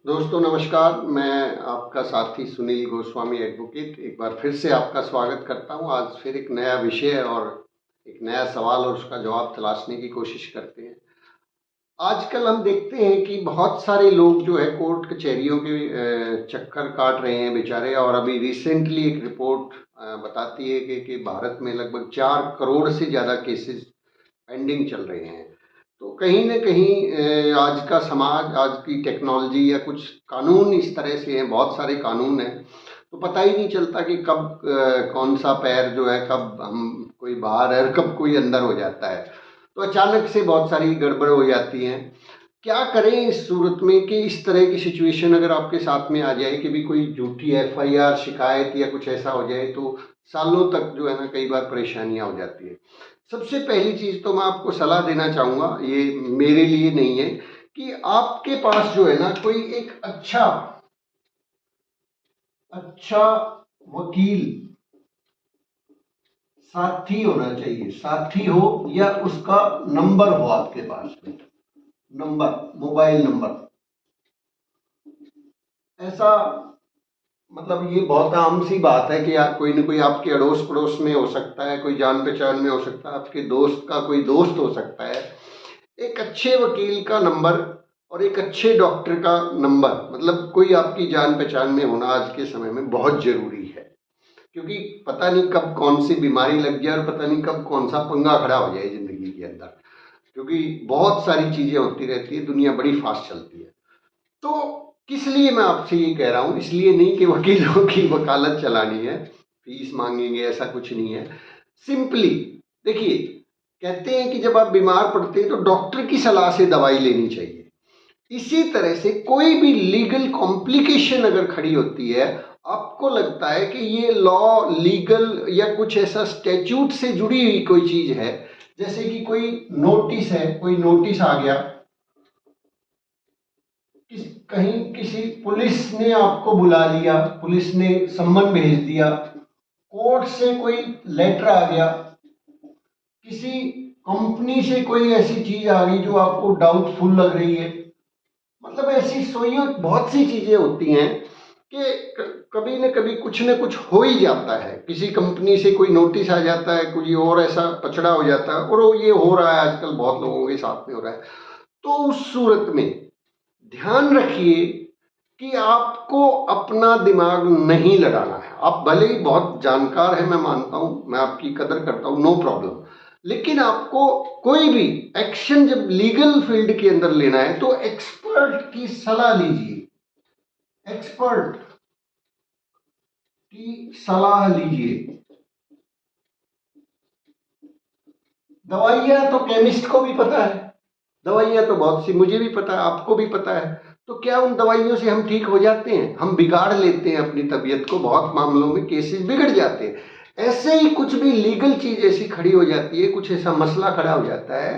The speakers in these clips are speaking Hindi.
दोस्तों नमस्कार, मैं आपका साथी सुनील गोस्वामी एडवोकेट एक बार फिर से आपका स्वागत करता हूं। आज फिर एक नया विषय और एक नया सवाल और उसका जवाब तलाशने की कोशिश करते हैं। आजकल हम देखते हैं कि बहुत सारे लोग जो है कोर्ट कचहरियों के चक्कर काट रहे हैं बेचारे। और अभी रिसेंटली एक रिपोर्ट बताती है कि भारत में लगभग 4 करोड़ से ज़्यादा केसेस पेंडिंग चल रहे हैं। तो कहीं न कहीं आज का समाज, आज की टेक्नोलॉजी या कुछ कानून इस तरह से हैं, बहुत सारे कानून हैं, तो पता ही नहीं चलता कि कब कौन-सा पैर जो है, कब हम कोई बाहर है और कब कोई अंदर हो जाता है। तो अचानक से बहुत सारी गड़बड़ हो जाती हैं। क्या करें इस सूरत में कि इस तरह की सिचुएशन अगर आपके साथ में आ जाए कि भी कोई झूठी एफआईआर, शिकायत या कुछ ऐसा हो जाए, तो सालों तक जो है ना कई बार परेशानियाँ हो जाती है। सबसे पहली चीज़ तो मैं आपको सलाह देना चाहूँगा, ये मेरे लिए नहीं है, कि आपके पास जो है ना कोई एक अच्छा अच्छा वकील साथी होना चाहिए। साथी हो या उसका नंबर हो आपके पास में, नंबर, मोबाइल नंबर। ऐसा मतलब ये बहुत आम सी बात है कि आप कोई ना कोई आपके अड़ोस पड़ोस में हो सकता है, कोई जान पहचान में हो सकता है, आपके दोस्त का कोई दोस्त हो सकता है। एक अच्छे वकील का नंबर और एक अच्छे डॉक्टर का नंबर, मतलब कोई आपकी जान पहचान में होना आज के समय में बहुत जरूरी है। क्योंकि पता नहीं कब कौन सी बीमारी लग जाए और पता नहीं कब कौन सा पंगा खड़ा हो जाए जिंदगी के अंदर। क्योंकि बहुत सारी चीजें होती रहती है, दुनिया बड़ी फास्ट चलती है। तो किस लिए मैं आपसे ये कह रहा हूँ, इसलिए नहीं कि वकीलों की वकालत चलानी है, फीस मांगेंगे, ऐसा कुछ नहीं है। सिंपली देखिए, कहते हैं कि जब आप बीमार पड़ते हैं तो डॉक्टर की सलाह से दवाई लेनी चाहिए। इसी तरह से कोई भी लीगल कॉम्प्लिकेशन अगर खड़ी होती है, आपको लगता है कि ये लॉ, लीगल या कुछ ऐसा स्टैच्यूट से जुड़ी हुई कोई चीज है, जैसे कि कोई नोटिस है, कोई नोटिस आ गया, कहीं किसी पुलिस ने आपको बुला लिया, पुलिस ने सम्मन भेज दिया, कोर्ट से कोई लेटर आ गया, किसी कंपनी से कोई ऐसी चीज आ गई जो आपको डाउटफुल लग रही है। मतलब ऐसी सोइयों बहुत सी चीजें होती हैं कि कभी न कभी कुछ न कुछ हो ही जाता है। किसी कंपनी से कोई नोटिस आ जाता है, कोई और ऐसा पचड़ा हो जाता है, और वो ये हो रहा है आजकल, बहुत लोगों के साथ में हो रहा है। तो उस सूरत में ध्यान रखिए कि आपको अपना दिमाग नहीं लड़ाना है। आप भले ही बहुत जानकार हैं, मैं मानता हूं, मैं आपकी कदर करता हूं, नो प्रॉब्लम। लेकिन आपको कोई भी एक्शन जब लीगल फील्ड के अंदर लेना है तो एक्सपर्ट की सलाह लीजिए। एक्सपर्ट की सलाह लीजिए। दवाइयां तो केमिस्ट को भी पता है, दवाइयां तो बहुत सी मुझे भी पता है, आपको भी पता है। तो क्या उन दवाइयों से हम ठीक हो जाते हैं? हम बिगाड़ लेते हैं अपनी तबीयत को, बहुत मामलों में केसेस बिगड़ जाते हैं। ऐसे ही कुछ भी लीगल चीज ऐसी खड़ी हो जाती है, कुछ ऐसा मसला खड़ा हो जाता है,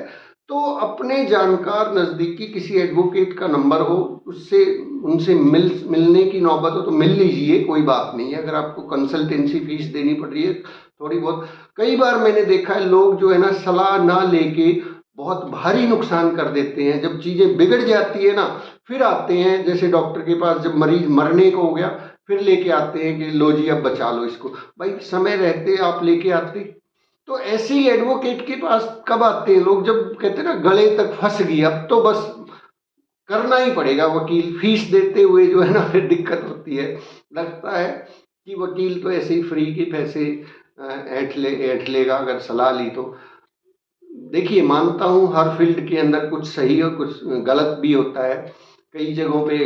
तो अपने जानकार नजदीकी किसी एडवोकेट का नंबर हो, उससे उनसे मिलने की नौबत हो तो मिल लीजिए, कोई बात नहीं है। अगर आपको कंसल्टेंसी फीस देनी पड़ रही है थोड़ी बहुत, कई बार मैंने देखा है लोग जो है ना सलाह ना लेके बहुत भारी नुकसान कर देते हैं। जब चीजें बिगड़ जाती है ना, फिर आते हैं जैसे डॉक्टर के पास, जब मरीज मरने को हो गया, फिर लेके आते हैं कि लो जी अब बचा लो इसको। भाई समय रहते आप लेके आते। तो ऐसे ही एडवोकेट के पास कब आते हैं लोग, जब कहते हैं ना गले तक फंस गई, अब तो बस करना ही पड़ेगा। वकील फीस देते हुए जो है ना फिर दिक्कत होती है। लगता है कि वकील तो ऐसे ही फ्री के पैसे ऐंठ लेगा अगर सलाह ली तो। देखिए, मानता हूँ हर फील्ड के अंदर कुछ सही और कुछ गलत भी होता है। कई जगहों पे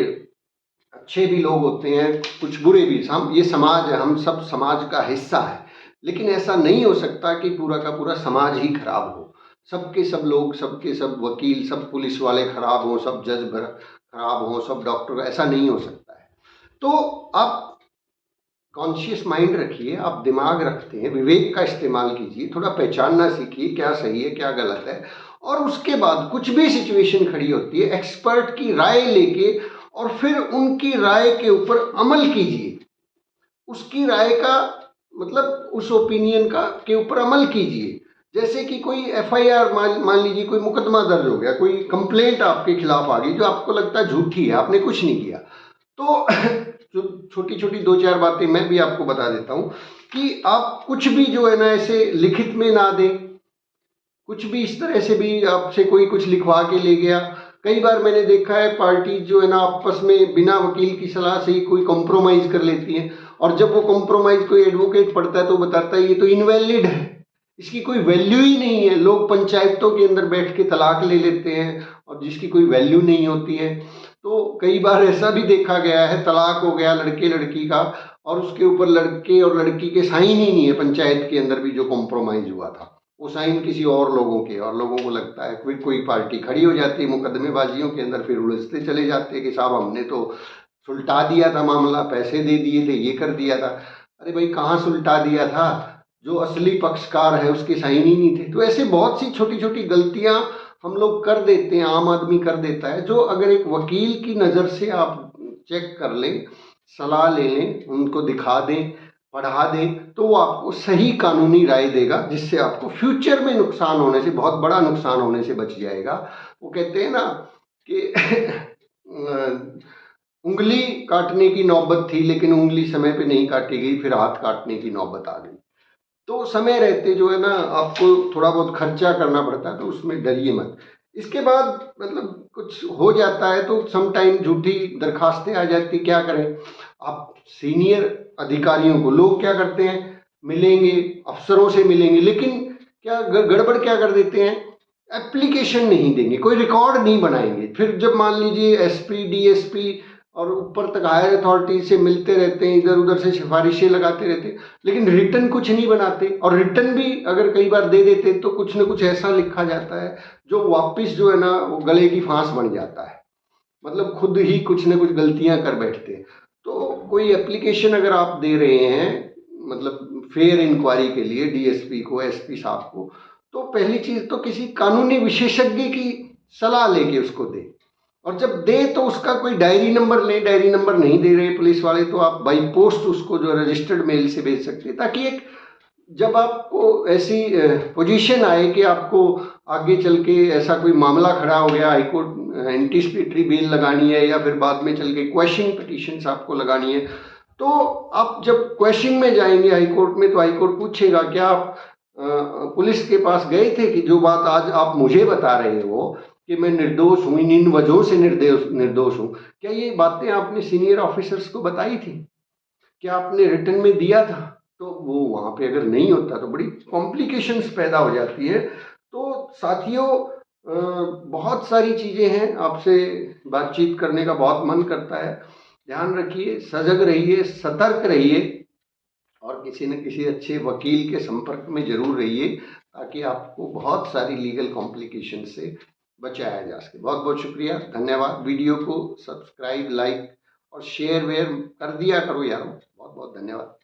अच्छे भी लोग होते हैं, कुछ बुरे भी। हम ये समाज है, हम सब समाज का हिस्सा है। लेकिन ऐसा नहीं हो सकता कि पूरा का पूरा समाज ही खराब हो। सबके सब लोग, सबके सब वकील, सब पुलिस वाले खराब हो, सब जज खराब हो, सब डॉक्टर, ऐसा नहीं हो सकता है। तो आप कॉन्शियस माइंड रखिए, आप दिमाग रखते हैं, विवेक का इस्तेमाल कीजिए, थोड़ा पहचानना सीखिए क्या सही है क्या गलत है। और उसके बाद कुछ भी सिचुएशन खड़ी होती है, एक्सपर्ट की राय लेके और फिर उनकी राय के ऊपर अमल कीजिए। उसकी राय का मतलब उस ओपिनियन का के ऊपर अमल कीजिए। जैसे कि कोई एफआईआर मान लीजिए कोई मुकदमा दर्ज हो गया, कोई कंप्लेंट आपके खिलाफ आ गई जो आपको लगता है झूठी है, आपने कुछ नहीं किया, तो जो छोटी छोटी दो चार बातें मैं भी आपको बता देता हूँ कि आप कुछ भी जो है ना ऐसे लिखित में ना दें, कुछ भी इस तरह से भी आपसे कोई कुछ लिखवा के ले गया। कई बार मैंने देखा है पार्टी जो है ना आपस में बिना वकील की सलाह से ही कोई कॉम्प्रोमाइज कर लेती है, और जब वो कॉम्प्रोमाइज कोई एडवोकेट पढ़ता है तो बताता है ये तो इनवैलिड है, इसकी कोई वैल्यू ही नहीं है। लोग पंचायतों के अंदर बैठ के तलाक ले लेते हैं और जिसकी कोई वैल्यू नहीं होती है। तो कई बार ऐसा भी देखा गया है, तलाक हो गया लड़के लड़की का और उसके ऊपर लड़के और लड़की के साइन ही नहीं है, पंचायत के अंदर भी जो कॉम्प्रोमाइज हुआ था वो साइन किसी और लोगों के, और लोगों को लगता है फिर कोई पार्टी खड़ी हो जाती है मुकदमेबाजियों के अंदर, फिर उलझते चले जाते हैं कि साहब हमने तो सुलटा दिया था मामला, पैसे दे दिए थे, ये कर दिया था। अरे भाई कहाँ सुलटा दिया था, जो असली पक्षकार है उसके साइन ही नहीं थे। तो ऐसे बहुत सी छोटी छोटी गलतियां हम लोग कर देते हैं, आम आदमी कर देता है, जो अगर एक वकील की नज़र से आप चेक कर लें, सलाह ले लें, उनको दिखा दें, पढ़ा दें, तो वो आपको सही कानूनी राय देगा, जिससे आपको फ्यूचर में नुकसान होने से, बहुत बड़ा नुकसान होने से बच जाएगा। वो कहते हैं ना कि उंगली काटने की नौबत थी लेकिन उंगली समय पे नहीं काटी गई, फिर हाथ काटने की नौबत आ गई। तो समय रहते जो है ना आपको थोड़ा बहुत खर्चा करना पड़ता है, तो उसमें डरिए मत। इसके बाद मतलब कुछ हो जाता है तो सम टाइम झूठी दरखास्तें आ जाती, क्या करें आप सीनियर अधिकारियों को, लोग क्या करते हैं मिलेंगे, अफसरों से मिलेंगे, लेकिन क्या गड़बड़ क्या कर देते हैं, एप्लीकेशन नहीं देंगे, कोई रिकॉर्ड नहीं बनाएंगे। फिर जब मान लीजिए एसपी डीएसपी और ऊपर तक हायर अथॉरिटी से मिलते रहते हैं, इधर उधर से सिफारिशें लगाते रहते हैं, लेकिन रिटर्न कुछ नहीं बनाते, और रिटर्न भी अगर कई बार दे देते तो कुछ न कुछ ऐसा लिखा जाता है जो वापस जो है ना वो गले की फांस बन जाता है, मतलब खुद ही कुछ न कुछ गलतियां कर बैठते हैं। तो कोई एप्लीकेशन अगर आप दे रहे हैं मतलब फेयर इंक्वायरी के लिए डीएसपी को, एसपी साहब को, तो पहली चीज तो किसी कानूनी विशेषज्ञ की सलाह लेके उसको दें, और जब दे तो उसका कोई डायरी नंबर लें। डायरी नंबर नहीं दे रहे पुलिस वाले तो आप बाई पोस्ट उसको जो रजिस्टर्ड मेल से भेज सकते हैं, ताकि एक जब आपको ऐसी पोजीशन आए कि आपको आगे चल के ऐसा कोई मामला खड़ा हो गया, हाईकोर्ट एंटीसिपेटरी बेल लगानी है या फिर बाद में चल के क्वेश्चनिंग पिटीशंस आपको लगानी है, तो आप जब क्वेश्चनिंग में जाएंगे हाईकोर्ट में तो हाईकोर्ट पूछेगा क्या आप पुलिस के पास गए थे कि जो बात आज आप मुझे बता रहे हो कि मैं निर्दोष हूँ, इन वजहों से निर्दोष हूँ, क्या ये बातें आपने सीनियर ऑफिसर्स को बताई थी, क्या आपने रिटर्न में दिया था? तो वो वहाँ पे अगर नहीं होता तो बड़ी कॉम्प्लिकेशंस पैदा हो जाती है। तो साथियों बहुत सारी चीज़ें हैं, आपसे बातचीत करने का बहुत मन करता है। ध्यान रखिए, सजग रहिए, सतर्क रहिए और किसी न किसी अच्छे वकील के संपर्क में जरूर रहिए, ताकि आपको बहुत सारी लीगल कॉम्प्लिकेशन से बचाया जा सके। बहुत बहुत शुक्रिया, धन्यवाद। वीडियो को सब्सक्राइब, लाइक और शेयर वेयर कर दिया करो यारो। बहुत बहुत धन्यवाद।